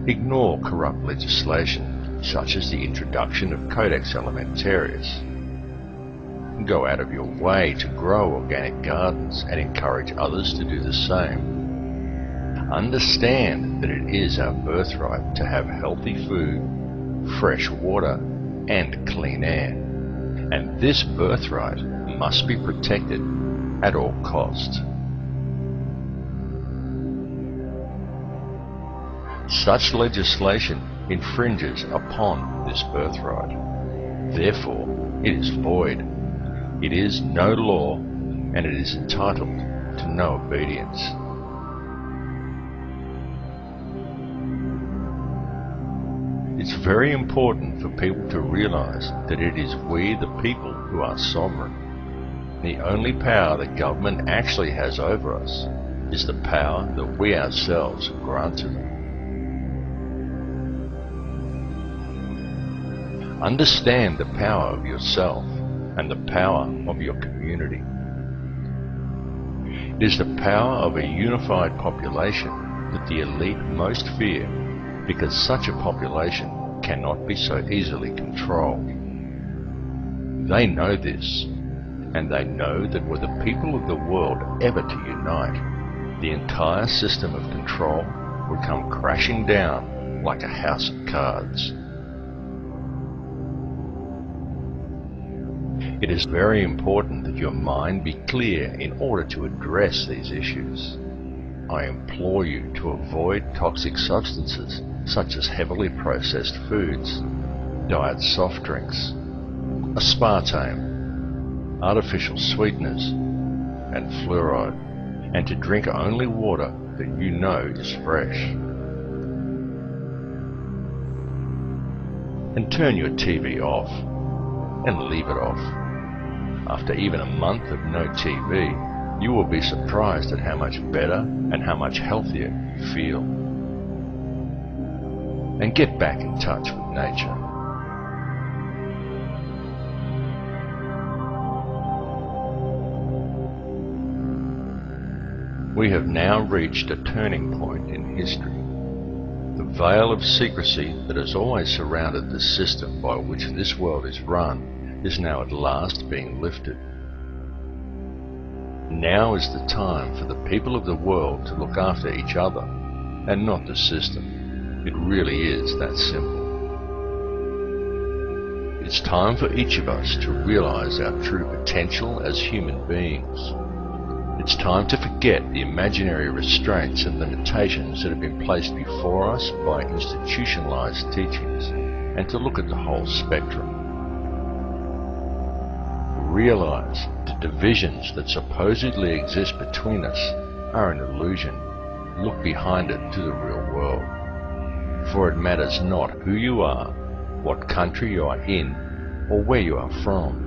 Ignore corrupt legislation, such as the introduction of Codex Alimentarius. Go out of your way to grow organic gardens and encourage others to do the same. Understand that it is our birthright to have healthy food, fresh water, and clean air. And this birthright must be protected at all costs. Such legislation infringes upon this birthright. Therefore, it is void. It is no law, and it is entitled to no obedience. It's very important for people to realize that it is we, the people, who are sovereign. The only power the government actually has over us is the power that we ourselves grant to them. Understand the power of yourself and the power of your community. It is the power of a unified population that the elite most fear, because such a population cannot be so easily controlled. They know this, and they know that were the people of the world ever to unite, the entire system of control would come crashing down like a house of cards. It is very important that your mind be clear in order to address these issues. I implore you to avoid toxic substances such as heavily processed foods, diet soft drinks, aspartame, artificial sweeteners, and fluoride, and to drink only water that you know is fresh. And turn your TV off, and leave it off. After even a month of no TV, you will be surprised at how much better and how much healthier you feel. And get back in touch with nature. We have now reached a turning point in history. The veil of secrecy that has always surrounded the system by which this world is run is now at last being lifted. Now is the time for the people of the world to look after each other and not the system. It really is that simple. It's time for each of us to realize our true potential as human beings. It's time to forget the imaginary restraints and limitations that have been placed before us by institutionalized teachings, and to look at the whole spectrum. Realize the divisions that supposedly exist between us are an illusion. Look behind it to the real world. For it matters not who you are, what country you are in, or where you are from.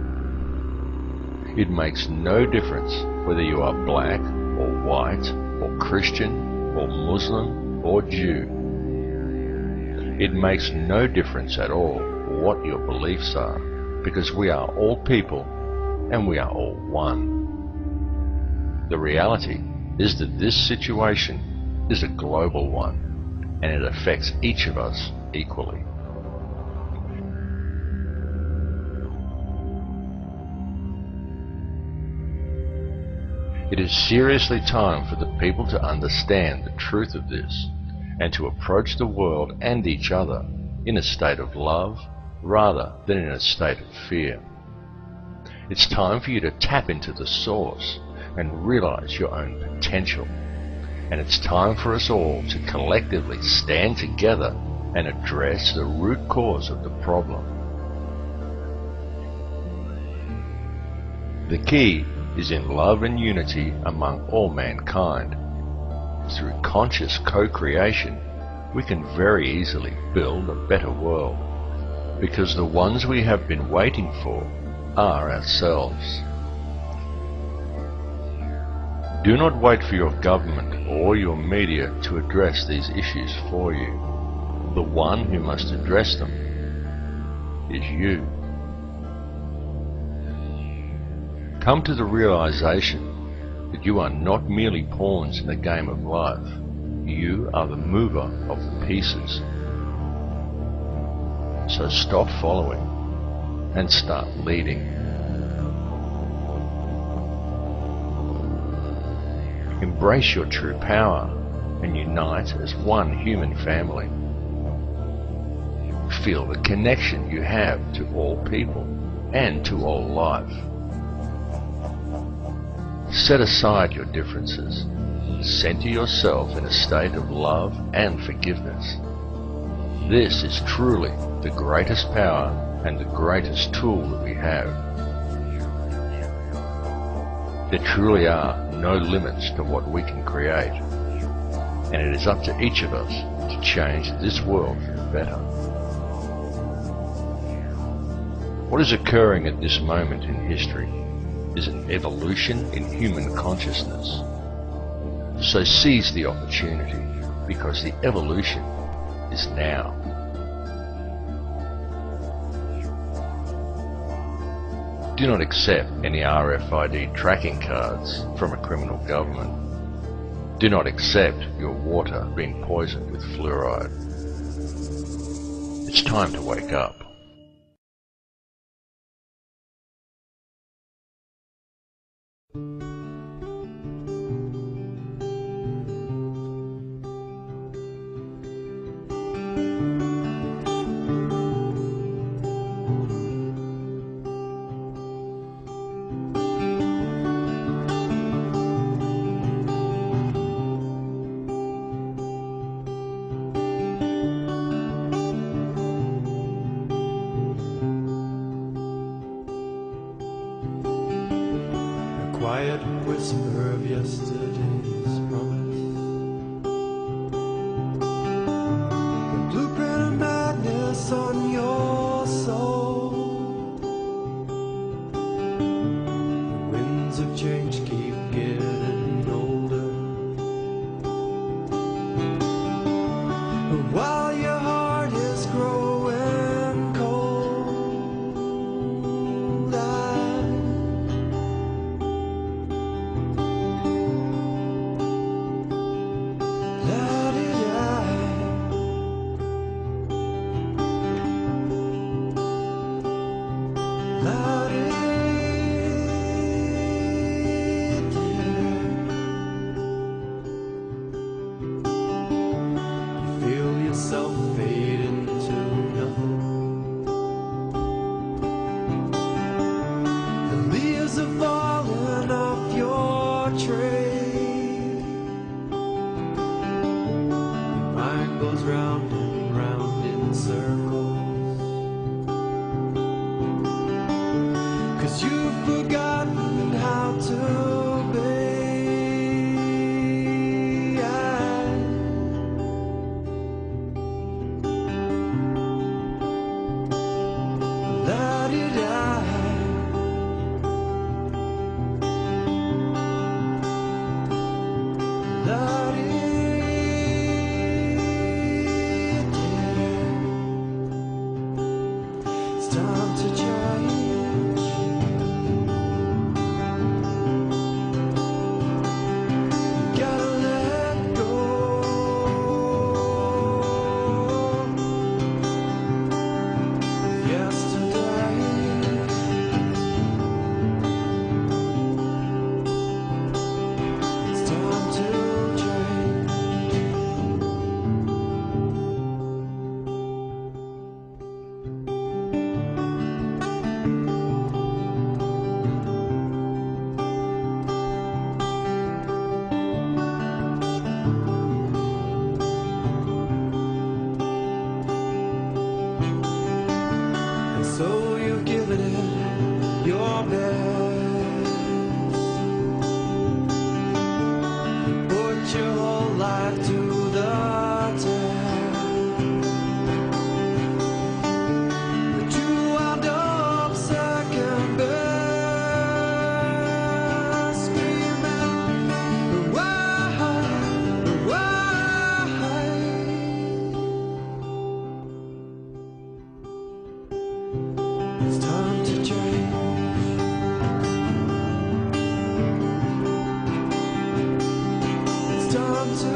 It makes no difference whether you are black or white or Christian or Muslim or Jew. It makes no difference at all what your beliefs are, because we are all people and we are all one. The reality is that this situation is a global one, and it affects each of us equally. It is seriously time for the people to understand the truth of this, and to approach the world and each other in a state of love rather than in a state of fear. It's time for you to tap into the source and realize your own potential. And it's time for us all to collectively stand together and address the root cause of the problem. The key is in love and unity among all mankind. Through conscious co-creation, we can very easily build a better world, because the ones we have been waiting for are ourselves. Do not wait for your government or your media to address these issues for you. The one who must address them is you. Come to the realization that you are not merely pawns in the game of life. You are the mover of the pieces. So stop following and start leading. Embrace your true power and unite as one human family. Feel the connection you have to all people and to all life. Set aside your differences. center yourself in a state of love and forgiveness. This is truly the greatest power and the greatest tool that we have. There truly are no limits to what we can create, and it is up to each of us to change this world for the better. What is occurring at this moment in history is an evolution in human consciousness. So seize the opportunity, because the evolution is now. Do not accept any RFID tracking cards from a criminal government. Do not accept your water being poisoned with fluoride. It's time to wake up. Quiet whisper of yesterday's promise. The blueprint of madness on your soul. The winds of change keep getting older. While your heart is growing cold, fade into nothing. The leaves are falling off your tree. Your mind goes round and round in circles, 'cause you've forgotten how to be. It's time to change. You gotta let go. Yesterday, it's time to change. And so you've given it your best. You put your whole life to the test, but you wound up second best, screaming, why? It's time to change. It's time to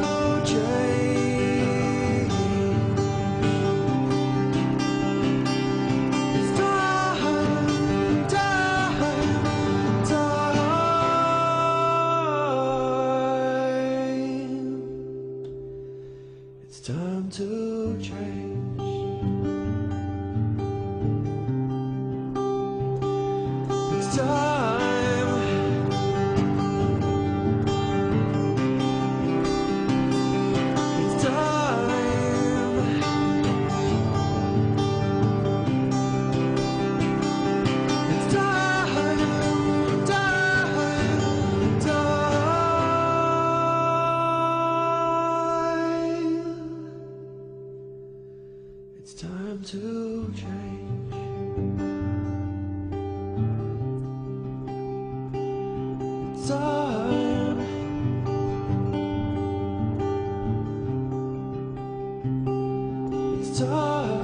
change. It's time. It's time to change. It's time. It's time to change. Time. It's time.